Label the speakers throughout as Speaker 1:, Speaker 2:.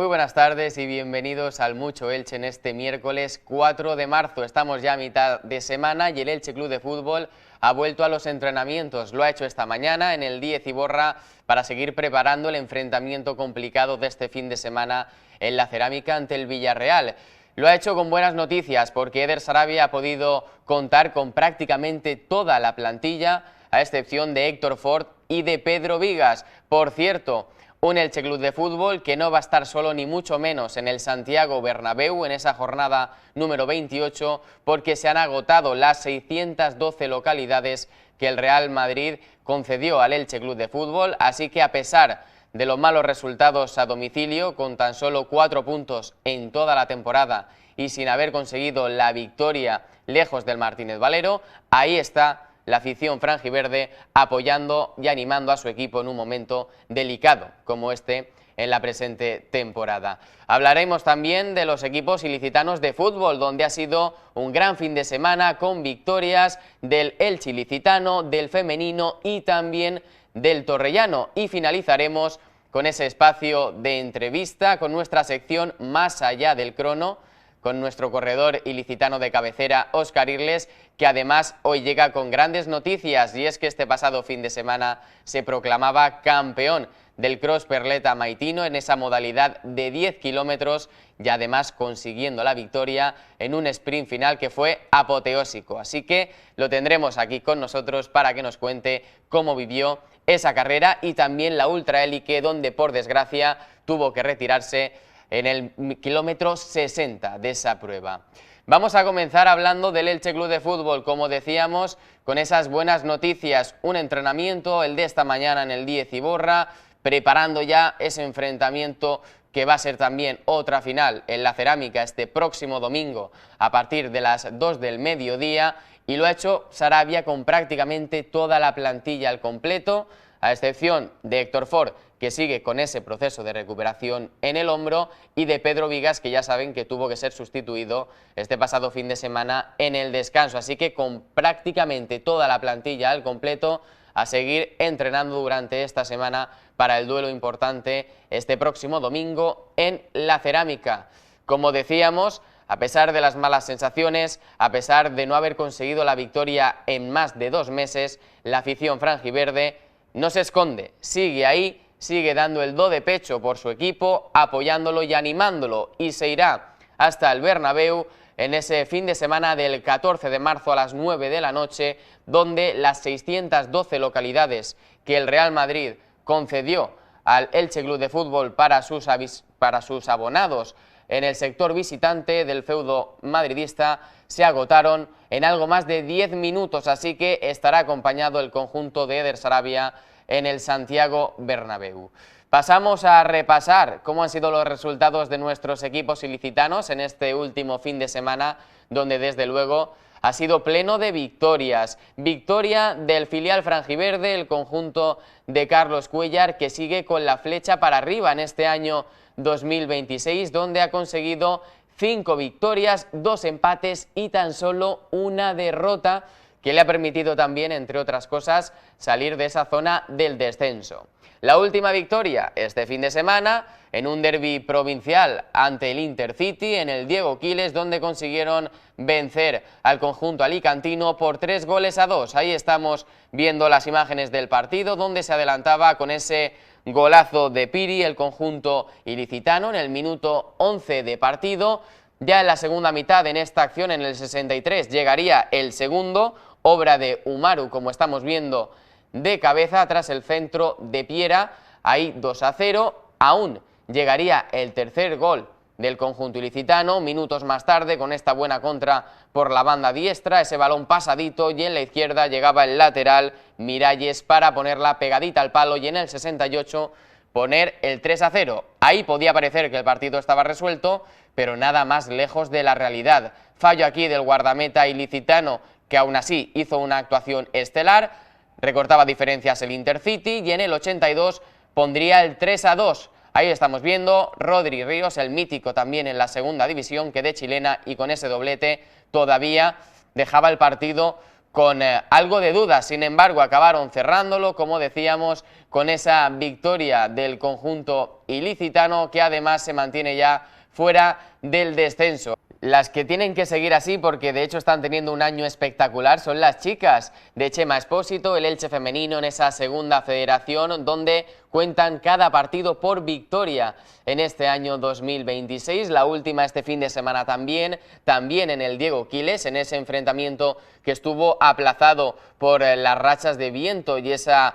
Speaker 1: Muy buenas tardes y bienvenidos al Mucho Elche en este miércoles 4 de marzo. Estamos ya a mitad de semana y el Elche Club de Fútbol ha vuelto a los entrenamientos. Lo ha hecho esta mañana en el 10 Iborra para seguir preparando el enfrentamiento complicado de este fin de semana en la Cerámica ante el Villarreal. Lo ha hecho con buenas noticias porque Eder Sarabia ha podido contar con prácticamente toda la plantilla, a excepción de Héctor Ford y de Pedro Vigas. Por cierto, un Elche Club de Fútbol que no va a estar solo ni mucho menos en el Santiago Bernabéu en esa jornada número 28 porque se han agotado las 612 localidades que el Real Madrid concedió al Elche Club de Fútbol, así que a pesar de los malos resultados a domicilio, con tan solo 4 puntos en toda la temporada y sin haber conseguido la victoria lejos del Martínez Valero, ahí está la afición franjiverde apoyando y animando a su equipo en un momento delicado como este en la presente temporada. Hablaremos también de los equipos ilicitanos de fútbol, donde ha sido un gran fin de semana con victorias del Elche ilicitano, del femenino y también del torrellano. Y finalizaremos con ese espacio de entrevista con nuestra sección Más allá del crono, con nuestro corredor ilicitano de cabecera, Óscar Irles, que además hoy llega con grandes noticias, y es que este pasado fin de semana se proclamaba campeón del Cross Perleta Maitino en esa modalidad de 10 kilómetros y además consiguiendo la victoria en un sprint final que fue apoteósico. Así que lo tendremos aquí con nosotros para que nos cuente cómo vivió esa carrera y también la ultraélite, donde por desgracia tuvo que retirarse en el kilómetro 60 de esa prueba. Vamos a comenzar hablando del Elche Club de Fútbol, como decíamos, con esas buenas noticias. Un entrenamiento, el de esta mañana en el 10 Iborra, preparando ya ese enfrentamiento que va a ser también otra final en la Cerámica este próximo domingo a partir de las 2 del mediodía, y lo ha hecho Sarabia con prácticamente toda la plantilla al completo, a excepción de Héctor Ford, que sigue con ese proceso de recuperación en el hombro, y de Pedro Vigas, que ya saben que tuvo que ser sustituido este pasado fin de semana en el descanso. Así que con prácticamente toda la plantilla al completo, a seguir entrenando durante esta semana para el duelo importante este próximo domingo en la Cerámica. Como decíamos, a pesar de las malas sensaciones, a pesar de no haber conseguido la victoria en más de 2 meses, la afición franjiverde no se esconde, sigue ahí, sigue dando el do de pecho por su equipo, apoyándolo y animándolo, y se irá hasta el Bernabéu en ese fin de semana del 14 de marzo a las 9 de la noche, donde las 612 localidades que el Real Madrid concedió al Elche Club de Fútbol para sus abonados en el sector visitante del feudo madridista se agotaron en algo más de 10 minutos, así que estará acompañado el conjunto de Eder Sarabia en el Santiago Bernabéu. Pasamos a repasar cómo han sido los resultados de nuestros equipos ilicitanos en este último fin de semana, donde desde luego ha sido pleno de victorias. Victoria del filial franjiverde, el conjunto de Carlos Cuéllar, que sigue con la flecha para arriba en este año 2026, donde ha conseguido 5 victorias, 2 empates y tan solo una derrota, que le ha permitido también, entre otras cosas, salir de esa zona del descenso. La última victoria este fin de semana en un derbi provincial ante el Intercity en el Diego Quiles, donde consiguieron vencer al conjunto alicantino por 3-2. Ahí estamos viendo las imágenes del partido, donde se adelantaba con ese golazo de Piri el conjunto ilicitano en el minuto 11 de partido. Ya en la segunda mitad, en esta acción, en el 63, llegaría el segundo, obra de Umaru, como estamos viendo, de cabeza tras el centro de Piera, ahí 2-0, aún llegaría el tercer gol del conjunto ilicitano, minutos más tarde, con esta buena contra por la banda diestra, ese balón pasadito, y en la izquierda llegaba el lateral Miralles para ponerla pegadita al palo, y en el 68 poner el 3-0. Ahí podía parecer que el partido estaba resuelto, pero nada más lejos de la realidad. Fallo aquí del guardameta ilicitano, que aún así hizo una actuación estelar, recortaba diferencias el Intercity, y en el 82 pondría el 3-2. Ahí estamos viendo Rodri Ríos, el mítico también en la segunda división, que de chilena y con ese doblete todavía dejaba el partido con algo de duda. Sin embargo, acabaron cerrándolo, como decíamos, con esa victoria del conjunto ilicitano, que además se mantiene ya fuera del descenso. Las que tienen que seguir así, porque de hecho están teniendo un año espectacular, son las chicas de Chema Expósito, el Elche femenino en esa segunda federación, donde cuentan cada partido por victoria en este año 2026, la última este fin de semana también en el Diego Quiles, en ese enfrentamiento que estuvo aplazado por las rachas de viento y esa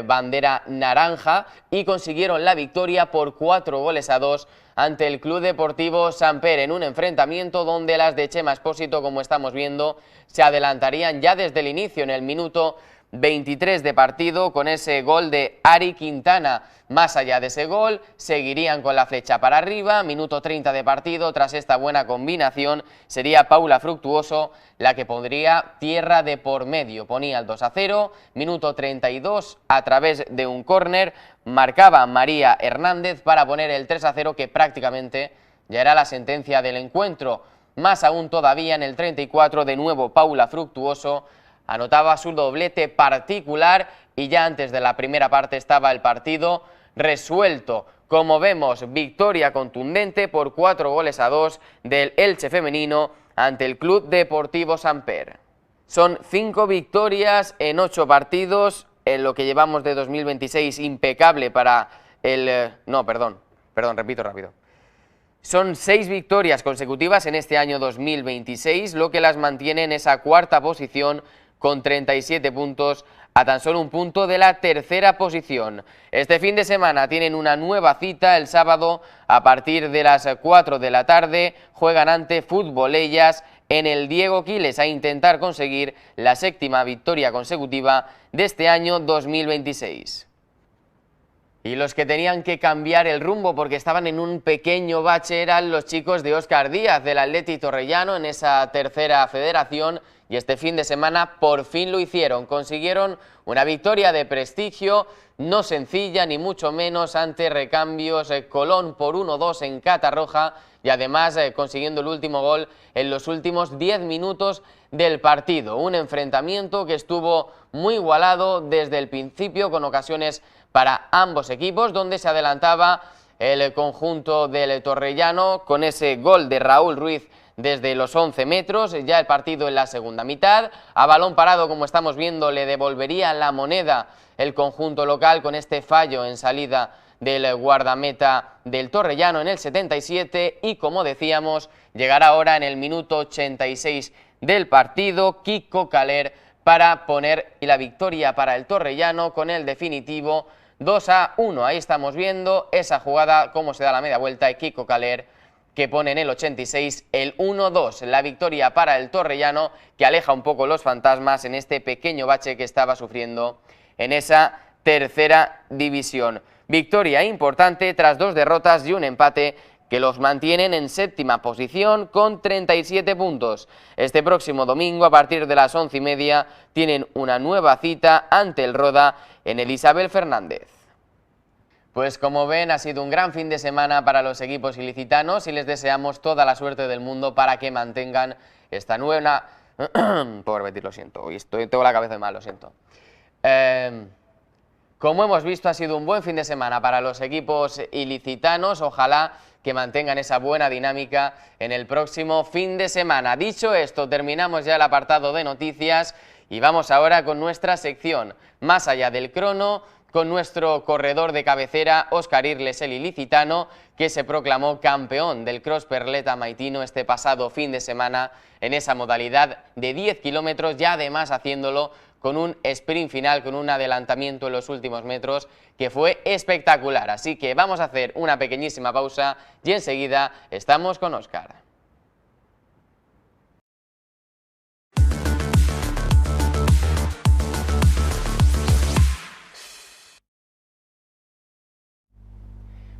Speaker 1: bandera naranja, y consiguieron la victoria por 4-2 ante el Club Deportivo Samper, en un enfrentamiento donde las de Chema Expósito, como estamos viendo, se adelantarían ya desde el inicio, en el minuto 23 de partido, con ese gol de Ari Quintana. Más allá de ese gol, seguirían con la flecha para arriba. Minuto 30 de partido, tras esta buena combinación, sería Paula Fructuoso la que pondría tierra de por medio. Ponía el 2-0, minuto 32, a través de un córner, marcaba María Hernández para poner el 3-0, que prácticamente ya era la sentencia del encuentro. Más aún todavía, en el 34, de nuevo Paula Fructuoso anotaba su doblete particular, y ya antes de la primera parte estaba el partido resuelto. Como vemos, victoria contundente por 4-2 del Elche femenino ante el Club Deportivo Samper. Son 5 victorias en 8 partidos, en lo que llevamos de 2026, impecable para el... repito rápido. Son 6 victorias consecutivas en este año 2026, lo que las mantiene en esa cuarta posición con 37 puntos, a tan solo un punto de la tercera posición. Este fin de semana tienen una nueva cita. El sábado, a partir de las 4 de la tarde, juegan ante Futbolellas en el Diego Quiles, a intentar conseguir la 7ª victoria consecutiva de este año 2026. Y los que tenían que cambiar el rumbo porque estaban en un pequeño bache eran los chicos de Óscar Díaz, del Athletic Torrellano, en esa tercera federación, y este fin de semana por fin lo hicieron. Consiguieron una victoria de prestigio, no sencilla ni mucho menos, ante Recambios Colón por 1-2 en Catarroja, y además consiguiendo el último gol en los últimos 10 minutos del partido. Un enfrentamiento que estuvo muy igualado desde el principio, con ocasiones para ambos equipos, donde se adelantaba el conjunto del Torrellano con ese gol de Raúl Ruiz desde los 11 metros, ya el partido en la segunda mitad. A balón parado, como estamos viendo, le devolvería la moneda el conjunto local con este fallo en salida del guardameta del Torrellano en el 77, y como decíamos, llegará ahora en el minuto 86 del partido Kiko Caler para poner la victoria para el Torrellano con el definitivo 2-1. Ahí estamos viendo esa jugada, cómo se da la media vuelta, y Kiko Caler que pone en el 86 el 1-2, la victoria para el Torrellano, que aleja un poco los fantasmas en este pequeño bache que estaba sufriendo en esa tercera división. Victoria importante tras 2 derrotas y un empate, que los mantienen en 7ª posición con 37 puntos. Este próximo domingo, a partir de las 11:30, tienen una nueva cita ante el Roda en el Isabel Fernández. Pues como ven, ha sido un gran fin de semana para los equipos ilicitanos, y les deseamos toda la suerte del mundo para que mantengan esta nueva... Puedo repetir, lo siento, hoy tengo la cabeza mal, lo siento. Como hemos visto, ha sido un buen fin de semana para los equipos ilicitanos. Ojalá que mantengan esa buena dinámica en el próximo fin de semana. Dicho esto, terminamos ya el apartado de noticias y vamos ahora con nuestra sección Más allá del crono, con nuestro corredor de cabecera, Óscar Irles, el ilicitano, que se proclamó campeón del Cross Perleta Maitino este pasado fin de semana en esa modalidad de 10 kilómetros, ya además haciéndolo con un sprint final, con un adelantamiento en los últimos metros que fue espectacular. Así que vamos a hacer una pequeñísima pausa y enseguida estamos con Óscar.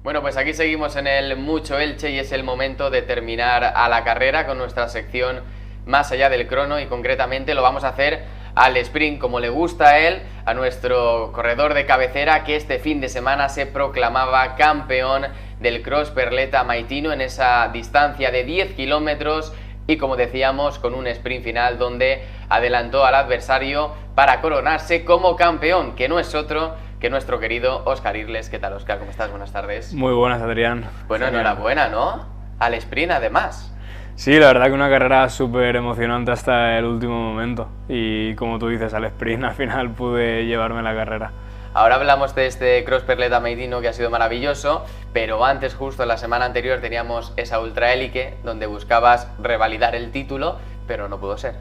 Speaker 1: Bueno, pues aquí seguimos en el Mucho Elche y es el momento de terminar a la carrera con nuestra sección Más allá del crono, y concretamente lo vamos a hacer al sprint, como le gusta a él, a nuestro corredor de cabecera, que este fin de semana se proclamaba campeón del Cross Perleta Maitino en esa distancia de 10 kilómetros y como decíamos con un sprint final donde adelantó al adversario para coronarse como campeón, que no es otro que nuestro querido Óscar Irles. ¿Qué tal, Óscar? ¿Cómo estás? Buenas tardes.
Speaker 2: Muy buenas, Adrián.
Speaker 1: Bueno, enhorabuena, ¿no? Al sprint además.
Speaker 2: Sí, la verdad que una carrera súper emocionante hasta el último momento y como tú dices, al sprint al final pude llevarme la carrera.
Speaker 1: Ahora hablamos de este Cross Perleta Meidino que ha sido maravilloso, pero antes, justo la semana anterior, teníamos esa Ultra Élite donde buscabas revalidar el título, pero no pudo ser.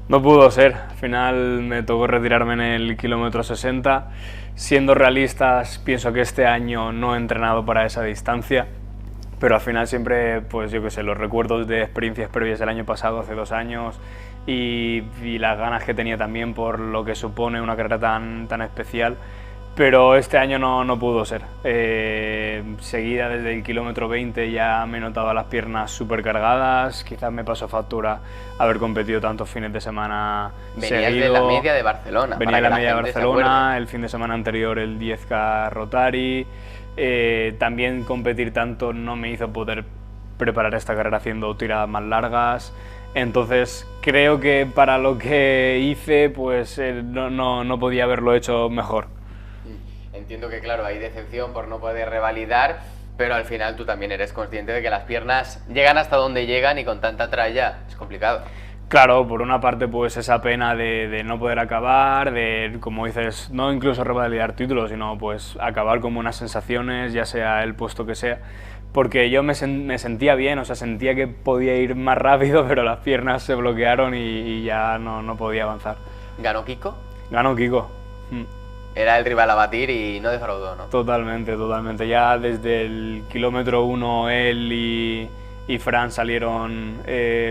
Speaker 2: No pudo ser, al final me tocó retirarme en el kilómetro 60. Siendo realistas, pienso que este año no he entrenado para esa distancia, pero al final siempre, pues yo qué sé, los recuerdos de experiencias previas del año pasado, hace 2 años, y las ganas que tenía también por lo que supone una carrera tan especial, pero este año no pudo ser. Seguida desde el kilómetro 20 ya me notaba las piernas súper cargadas, quizás me pasó factura haber competido tantos fines de semana
Speaker 1: Venías
Speaker 2: seguido.
Speaker 1: de la media de Barcelona.
Speaker 2: Venía de la media de Barcelona, el fin de semana anterior el 10K Rotary. También competir tanto no me hizo poder preparar esta carrera haciendo tiradas más largas. Entonces creo que para lo que hice pues no podía haberlo hecho mejor.
Speaker 1: Entiendo que claro, hay decepción por no poder revalidar, pero al final tú también eres consciente de que las piernas llegan hasta donde llegan y con tanta tralla es complicado.
Speaker 2: Claro, por una parte pues esa pena de no poder acabar, de, como dices, no incluso revalidar títulos, sino pues acabar con buenas sensaciones, ya sea el puesto que sea, porque yo me sentía bien, o sea, sentía que podía ir más rápido, pero las piernas se bloquearon y ya no podía avanzar.
Speaker 1: ¿Ganó Kiko?
Speaker 2: Ganó Kiko.
Speaker 1: Era el rival a batir y no defraudó, ¿no?
Speaker 2: Totalmente, totalmente. Ya desde el kilómetro 1 él y Fran salieron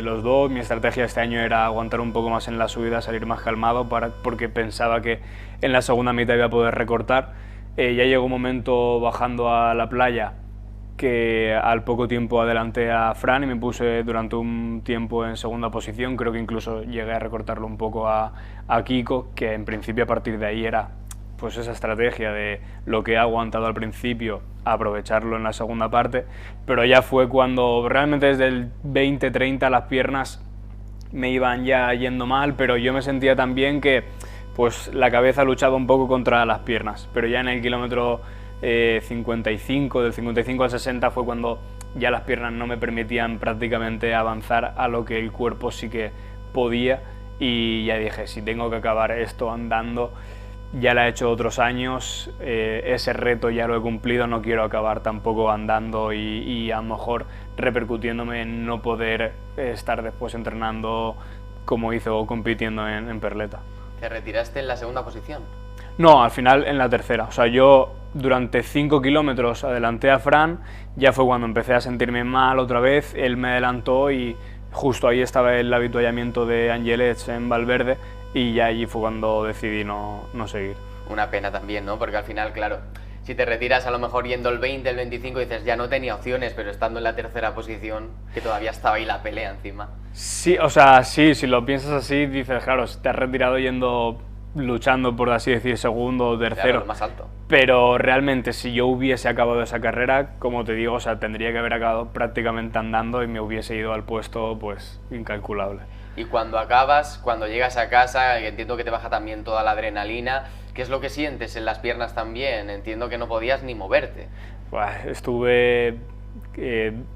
Speaker 2: los dos. Mi estrategia este año era aguantar un poco más en la subida, salir más calmado, porque pensaba que en la segunda mitad iba a poder recortar. Ya llegó un momento bajando a la playa que al poco tiempo adelanté a Fran y me puse durante un tiempo en segunda posición. Creo que incluso llegué a recortarlo un poco a Kiko, que en principio a partir de ahí era pues esa estrategia de lo que he aguantado al principio, aprovecharlo en la segunda parte, pero ya fue cuando realmente desde el 20-30 las piernas me iban ya yendo mal, pero yo me sentía también que pues la cabeza luchaba un poco contra las piernas, pero ya en el kilómetro 55, del 55 al 60 fue cuando ya las piernas no me permitían prácticamente avanzar a lo que el cuerpo sí que podía, y ya dije, si tengo que acabar esto andando, ya lo he hecho otros años, ese reto ya lo he cumplido, no quiero acabar tampoco andando y a lo mejor repercutiéndome en no poder estar después entrenando como hizo compitiendo en Perleta.
Speaker 1: ¿Te retiraste en la segunda posición?
Speaker 2: No, al final en la tercera. O sea, yo durante 5 kilómetros adelanté a Fran, ya fue cuando empecé a sentirme mal otra vez, él me adelantó y justo ahí estaba el avituallamiento de Angelets en Valverde, y ya allí fue cuando decidí no seguir.
Speaker 1: Una pena también, ¿no? Porque al final, claro, si te retiras a lo mejor yendo el 20, el 25, dices, ya no tenía opciones, pero estando en la tercera posición, que todavía estaba ahí la pelea encima.
Speaker 2: Sí, o sea, sí, si lo piensas así, dices, claro, te has retirado luchando por así decir segundo o tercero.
Speaker 1: Claro, lo más alto.
Speaker 2: Pero realmente si yo hubiese acabado esa carrera, como te digo, o sea, tendría que haber acabado prácticamente andando y me hubiese ido al puesto pues incalculable.
Speaker 1: Y cuando acabas, cuando llegas a casa, entiendo que te baja también toda la adrenalina. ¿Qué es lo que sientes en las piernas también? Entiendo que no podías ni moverte.
Speaker 2: Estuve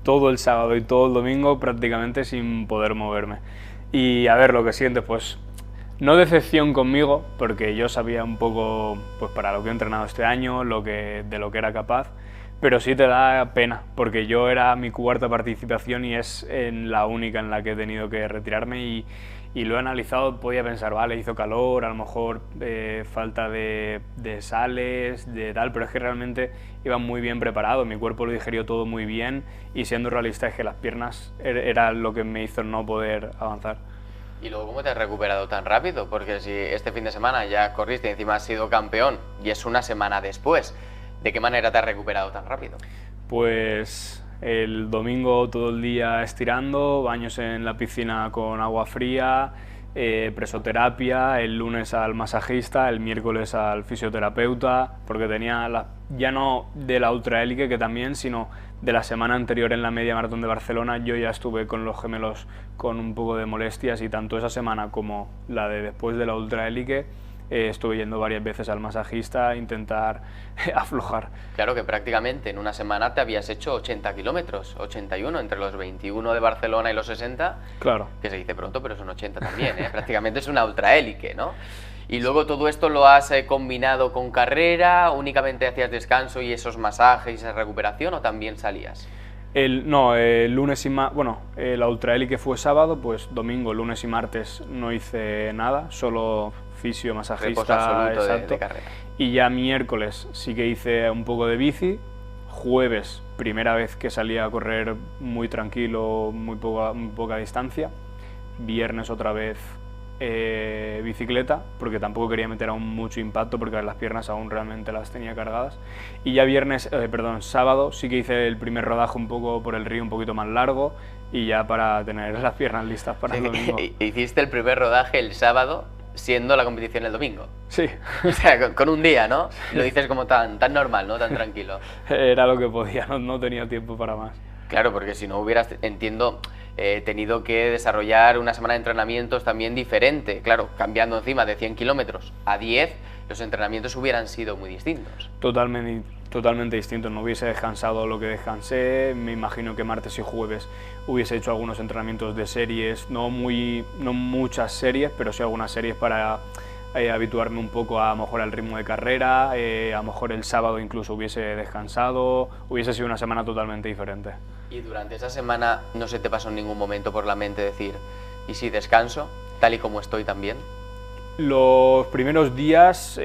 Speaker 2: todo el sábado y todo el domingo prácticamente sin poder moverme. Y a ver, lo que sientes, pues no decepción conmigo, porque yo sabía un poco pues para lo que he entrenado este año, de lo que era capaz, pero sí te da pena, porque yo era mi 4ª participación y es la única en la que he tenido que retirarme, y lo he analizado, podía pensar, vale, hizo calor, a lo mejor falta de sales, de tal, pero es que realmente iba muy bien preparado, mi cuerpo lo digerió todo muy bien, y siendo realista es que las piernas era lo que me hizo no poder avanzar.
Speaker 1: ¿Y luego cómo te has recuperado tan rápido? Porque si este fin de semana ya corriste y encima has sido campeón y es una semana después, ¿de qué manera te has recuperado tan rápido?
Speaker 2: Pues el domingo todo el día estirando, baños en la piscina con agua fría, presoterapia, el lunes al masajista, el miércoles al fisioterapeuta, porque tenía ya no de la ultraélite que también, sino de la semana anterior en la media maratón de Barcelona yo ya estuve con los gemelos con un poco de molestias y tanto esa semana como la de después de la ultraélite estuve yendo varias veces al masajista a intentar aflojar.
Speaker 1: Claro que prácticamente en una semana te habías hecho 80 kilómetros, 81 entre los 21 de Barcelona y los 60,
Speaker 2: claro.
Speaker 1: Que se dice pronto, pero son 80 también, ¿eh? Prácticamente es una ultraélite, ¿no? Y luego todo esto lo has combinado con carrera, únicamente hacías descanso y esos masajes y esa recuperación, ¿o también salías?
Speaker 2: El lunes y bueno, la ultraélite fue sábado, pues domingo, lunes y martes no hice nada, solo fisio, masajista, exacto.
Speaker 1: De carrera.
Speaker 2: Y ya miércoles sí que hice un poco de bici, jueves, primera vez que salí a correr muy tranquilo, muy poca distancia, viernes otra vez bicicleta, porque tampoco quería meter aún mucho impacto porque las piernas aún realmente las tenía cargadas, y ya sábado sí que hice el primer rodaje un poco por el río, un poquito más largo, y ya para tener las piernas listas para el domingo.
Speaker 1: Hiciste el primer rodaje el sábado, siendo la competición el domingo.
Speaker 2: Sí.
Speaker 1: O sea, con un día, ¿no? Lo dices como tan normal, ¿no? Tan tranquilo.
Speaker 2: Era lo que podía, no tenía tiempo para más.
Speaker 1: Claro, porque si no hubieras, entiendo, tenido que desarrollar una semana de entrenamientos también diferente. Claro, cambiando encima de 100 kilómetros a 10, los entrenamientos hubieran sido muy distintos.
Speaker 2: Totalmente distintos. No hubiese descansado lo que descansé. Me imagino que martes y jueves hubiese hecho algunos entrenamientos de series, no muchas series, pero sí algunas series para habituarme un poco a lo mejor al ritmo de carrera. A lo mejor el sábado incluso hubiese descansado, hubiese sido una semana totalmente diferente.
Speaker 1: ¿Y durante esa semana no se te pasó en ningún momento por la mente decir, ¿y si descanso, tal y como estoy también?
Speaker 2: Los primeros días,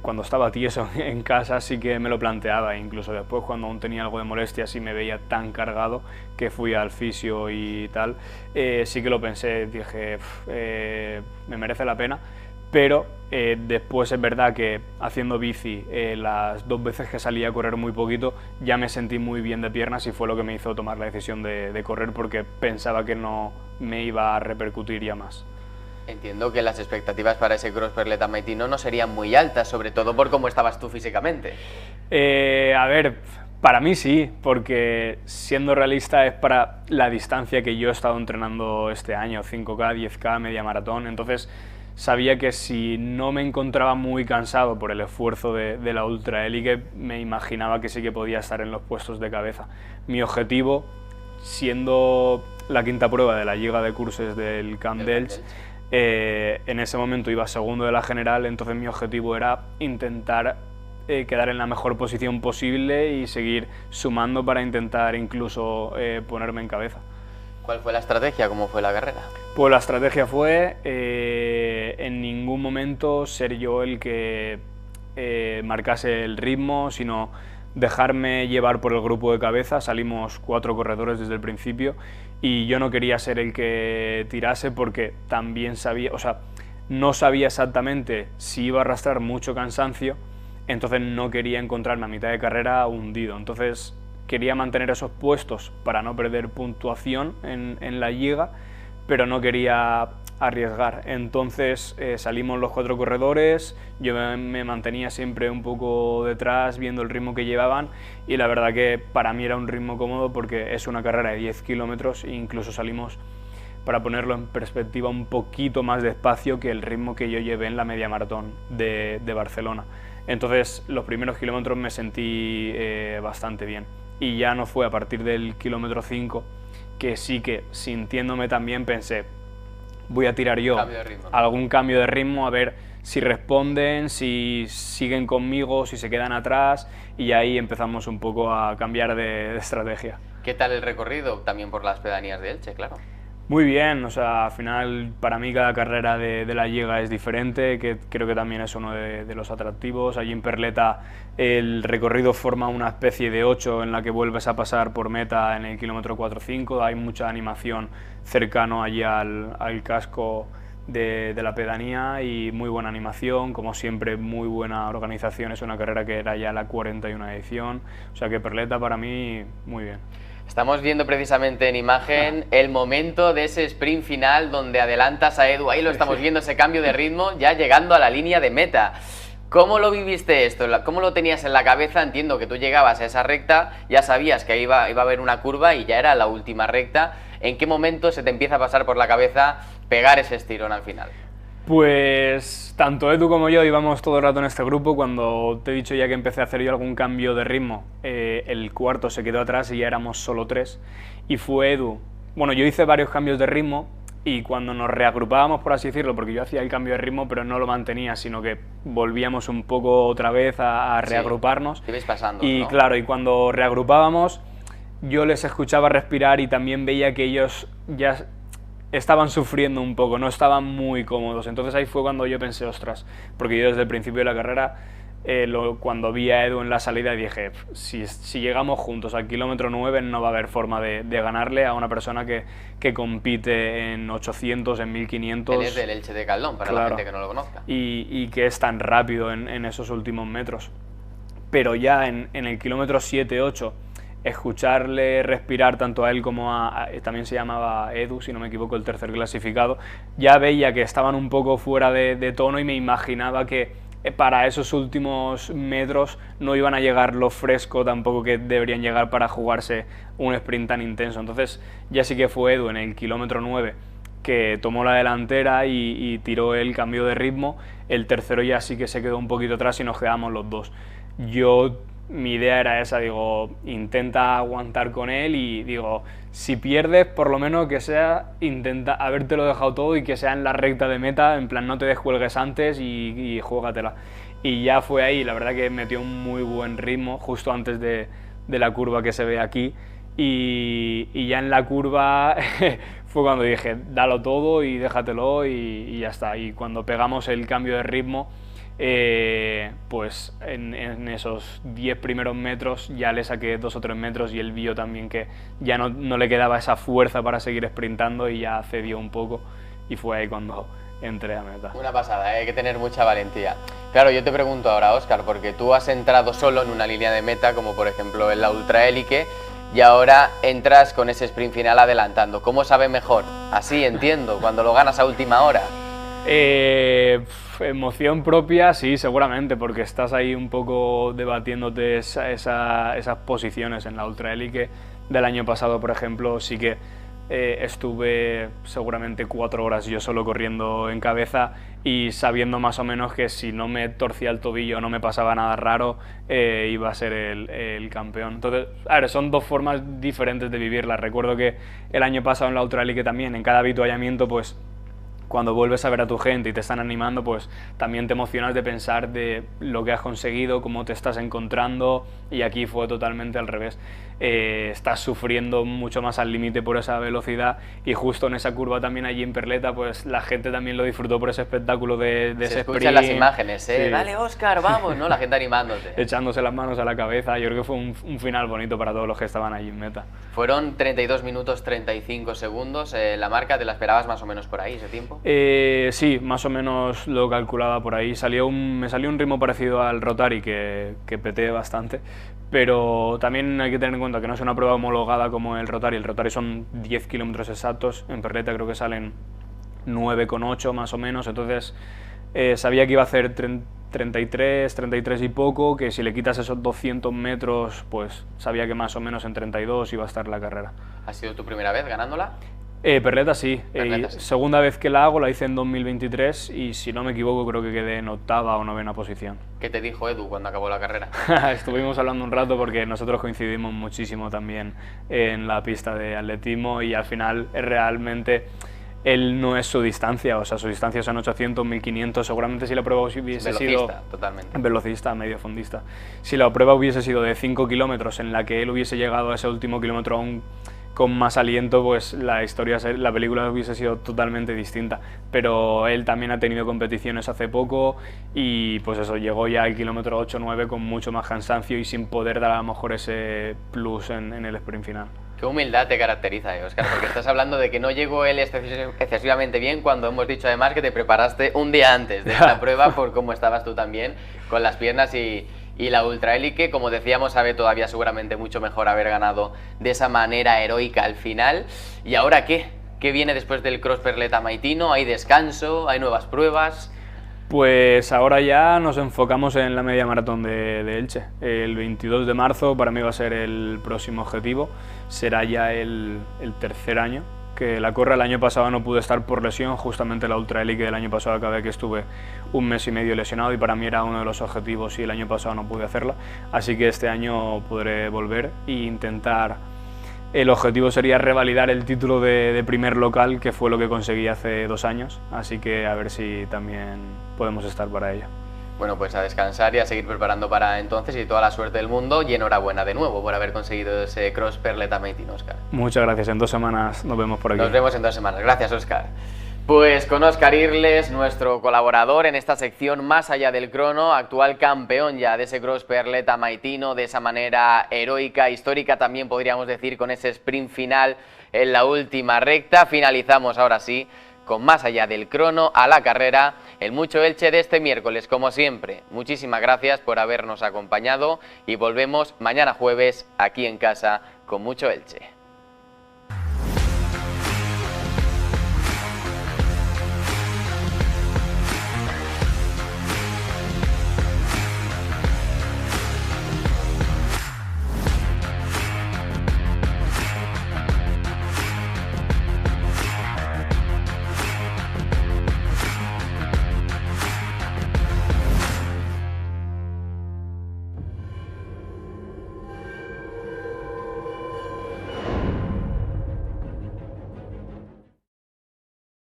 Speaker 2: cuando estaba tieso en casa, sí que me lo planteaba, incluso después cuando aún tenía algo de molestias y me veía tan cargado que fui al fisio y tal, sí que lo pensé, dije, me merece la pena, pero después es verdad que haciendo bici, las 2 veces que salí a correr muy poquito, ya me sentí muy bien de piernas y fue lo que me hizo tomar la decisión de correr, porque pensaba que no me iba a repercutir ya más.
Speaker 1: Entiendo que las expectativas para ese Cross Perleta Maitino no serían muy altas, sobre todo por cómo estabas tú físicamente.
Speaker 2: A ver, para mí sí, porque siendo realista es para la distancia que yo he estado entrenando este año, 5K, 10K, media maratón, entonces sabía que si no me encontraba muy cansado por el esfuerzo de la ultraélite, me imaginaba que sí que podía estar en los puestos de cabeza. Mi objetivo, siendo la 5ª prueba de la Lliga de Curses del Camp d'Elx, en ese momento iba segundo de la general, entonces mi objetivo era intentar quedar en la mejor posición posible y seguir sumando para intentar incluso ponerme en cabeza.
Speaker 1: ¿Cuál fue la estrategia? ¿Cómo fue la carrera?
Speaker 2: Pues la estrategia fue en ningún momento ser yo el que marcase el ritmo, sino dejarme llevar por el grupo de cabeza. Salimos 4 corredores desde el principio y yo no quería ser el que tirase porque también sabía, o sea, no sabía exactamente si iba a arrastrar mucho cansancio, entonces no quería encontrarme a mitad de carrera hundido. Entonces quería mantener esos puestos para no perder puntuación en la Lliga, pero no quería arriesgar. Entonces salimos los 4 corredores, yo me mantenía siempre un poco detrás viendo el ritmo que llevaban y la verdad que para mí era un ritmo cómodo porque es una carrera de 10 kilómetros e incluso salimos, para ponerlo en perspectiva, un poquito más despacio que el ritmo que yo llevé en la media maratón de Barcelona. Entonces los primeros kilómetros me sentí bastante bien y ya no fue a partir del kilómetro 5 que sí que sintiéndome también pensé, voy a tirar yo algún cambio de ritmo a ver si responden, si siguen conmigo, si se quedan atrás, y ahí empezamos un poco a cambiar de estrategia.
Speaker 1: ¿Qué tal el recorrido? También por las pedanías de Elche, claro.
Speaker 2: Muy bien, o sea, al final para mí cada carrera de la Lliga es diferente, que creo que también es uno de los atractivos. Allí en Perleta el recorrido forma una especie de 8 en la que vuelves a pasar por meta en el kilómetro 4 o 5, hay mucha animación cercano allí al casco de la pedanía y muy buena animación, como siempre muy buena organización, es una carrera que era ya la 41 edición, o sea que Perleta para mí muy bien.
Speaker 1: Estamos viendo precisamente en imagen el momento de ese sprint final donde adelantas a Edu, ahí lo estamos viendo, ese cambio de ritmo ya llegando a la línea de meta. ¿Cómo lo viviste esto? ¿Cómo lo tenías en la cabeza? Entiendo que tú llegabas a esa recta, ya sabías que iba a haber una curva y ya era la última recta. ¿En qué momento se te empieza a pasar por la cabeza pegar ese estirón al final?
Speaker 2: Pues tanto Edu como yo íbamos todo el rato en este grupo. Cuando te he dicho ya que empecé a hacer yo algún cambio de ritmo, el cuarto se quedó atrás y ya éramos solo 3. Y fue Edu. Bueno, yo hice varios cambios de ritmo y cuando nos reagrupábamos, por así decirlo, porque yo hacía el cambio de ritmo pero no lo mantenía, sino que volvíamos un poco otra vez a reagruparnos.
Speaker 1: Sí, te ibais pasando,
Speaker 2: y
Speaker 1: ¿no?
Speaker 2: claro, y cuando reagrupábamos yo les escuchaba respirar y también veía que ellos ya estaban sufriendo un poco, no estaban muy cómodos. Entonces ahí fue cuando yo pensé, ostras, porque yo desde el principio de la carrera, cuando vi a Edu en la salida dije, si llegamos juntos al kilómetro 9 no va a haber forma de ganarle a una persona que compite en 800, en 1500.
Speaker 1: Él es del Elche de Caldón, para la gente que no lo conozca.
Speaker 2: Y que es tan rápido en esos últimos metros. Pero ya en el kilómetro 7-8, escucharle respirar tanto a él como también se llamaba Edu, si no me equivoco, el tercer clasificado, ya veía que estaban un poco fuera de tono y me imaginaba que para esos últimos metros no iban a llegar lo fresco tampoco que deberían llegar para jugarse un sprint tan intenso. Entonces ya sí que fue Edu en el kilómetro 9 que tomó la delantera y tiró el cambio de ritmo. El tercero ya sí que se quedó un poquito atrás y nos quedamos los dos. Mi idea era esa, digo, intenta aguantar con él y digo, si pierdes, por lo menos que sea, intenta habértelo dejado todo y que sea en la recta de meta, en plan no te descuelgues antes y juégatela. Y ya fue ahí, la verdad que metió un muy buen ritmo justo antes de la curva que se ve aquí y ya en la curva fue cuando dije, dalo todo y déjatelo y ya está. Y cuando pegamos el cambio de ritmo, pues en esos 10 primeros metros ya le saqué 2 o 3 metros y él vio también que ya no le quedaba esa fuerza para seguir sprintando y ya cedió un poco y fue ahí cuando entré a meta.
Speaker 1: Una pasada, hay que tener mucha valentía. Claro, yo te pregunto ahora, Óscar, porque tú has entrado solo en una línea de meta, como por ejemplo en la Ultra Élite, y ahora entras con ese sprint final adelantando. ¿Cómo sabe mejor? Así entiendo, cuando lo ganas a última hora.
Speaker 2: Emoción propia, sí, seguramente, porque estás ahí un poco debatiéndote esas posiciones. En la Ultra Élite del año pasado, por ejemplo, sí que estuve seguramente 4 horas yo solo corriendo en cabeza y sabiendo más o menos que si no me torcía el tobillo o no me pasaba nada raro, iba a ser el campeón. Entonces, a ver, son dos formas diferentes de vivirla. Recuerdo que el año pasado en la Ultra Élite también, en cada avituallamiento, pues cuando vuelves a ver a tu gente y te están animando, pues también te emocionas de pensar de lo que has conseguido, cómo te estás encontrando, y aquí fue totalmente al revés. Estás sufriendo mucho más al límite por esa velocidad y justo en esa curva también allí en Perleta, pues la gente también lo disfrutó por ese espectáculo de ese sprint.
Speaker 1: Se escuchan las imágenes,
Speaker 2: Sí.
Speaker 1: Dale, Óscar, vamos, ¿no? La gente animándote.
Speaker 2: Echándose las manos a la cabeza. Yo creo que fue un final bonito para todos los que estaban allí en meta.
Speaker 1: Fueron 32 minutos 35 segundos. ¿La marca te la esperabas más o menos por ahí ese tiempo?
Speaker 2: Sí, más o menos lo calculaba por ahí. Me salió un ritmo parecido al Rotary que peté bastante, pero también hay que tener en cuenta que no es una prueba homologada como el Rotary. El Rotary son 10 kilómetros exactos, en Perleta creo que salen 9,8 más o menos, entonces sabía que iba a hacer 33 y poco, que si le quitas esos 200 metros, pues sabía que más o menos en 32 iba a estar la carrera.
Speaker 1: ¿Ha sido tu primera vez ganándola?
Speaker 2: Perleta sí.
Speaker 1: Perleta, sí.
Speaker 2: Segunda vez que la hago, la hice en 2023 y si no me equivoco creo que quedé en 8ª o 9ª posición.
Speaker 1: ¿Qué te dijo Edu cuando acabó la carrera?
Speaker 2: Estuvimos hablando un rato porque nosotros coincidimos muchísimo también en la pista de atletismo y al final realmente él no es su distancia, o sea, su distancia son 800, 1500, seguramente si la prueba hubiese sido...
Speaker 1: Totalmente.
Speaker 2: Velocista, medio fondista. Si la prueba hubiese sido de 5 kilómetros en la que él hubiese llegado a ese último kilómetro aún con más aliento, pues la película hubiese sido totalmente distinta. Pero él también ha tenido competiciones hace poco y pues eso, llegó ya al kilómetro 8-9 con mucho más cansancio y sin poder dar a lo mejor ese plus en el sprint final.
Speaker 1: Qué humildad te caracteriza, Óscar, porque estás hablando de que no llegó él excesivamente bien cuando hemos dicho además que te preparaste un día antes de esta prueba por cómo estabas tú también con las piernas y la Ultra Élite, como decíamos, sabe todavía seguramente mucho mejor haber ganado de esa manera heroica al final. ¿Y ahora qué? ¿Qué viene después del Cross Perleta Maitino? ¿Hay descanso? ¿Hay nuevas pruebas?
Speaker 2: Pues ahora ya nos enfocamos en la media maratón de Elche. El 22 de marzo para mí va a ser el próximo objetivo. Será ya el tercer año que la corra. El año pasado no pude estar por lesión, justamente la Ultra Elite del año pasado acabé que estuve un mes y medio lesionado y para mí era uno de los objetivos y el año pasado no pude hacerla. Así que este año podré volver e intentar. El objetivo sería revalidar el título de primer local, que fue lo que conseguí hace 2 años, así que a ver si también podemos estar para ello.
Speaker 1: Bueno, pues a descansar y a seguir preparando para entonces y toda la suerte del mundo y enhorabuena de nuevo por haber conseguido ese Cross Perleta Maitino, Óscar.
Speaker 2: Muchas gracias, en 2 semanas nos vemos por aquí.
Speaker 1: Nos vemos en 2 semanas, gracias Óscar. Pues con Óscar Irles, nuestro colaborador en esta sección Más allá del crono, actual campeón ya de ese Cross Perleta Maitino, de esa manera heroica, histórica también podríamos decir, con ese sprint final en la última recta. Finalizamos ahora sí con Más allá del crono, a la carrera, el Mucho Elche de este miércoles, como siempre. Muchísimas gracias por habernos acompañado y volvemos mañana jueves aquí en casa con Mucho Elche.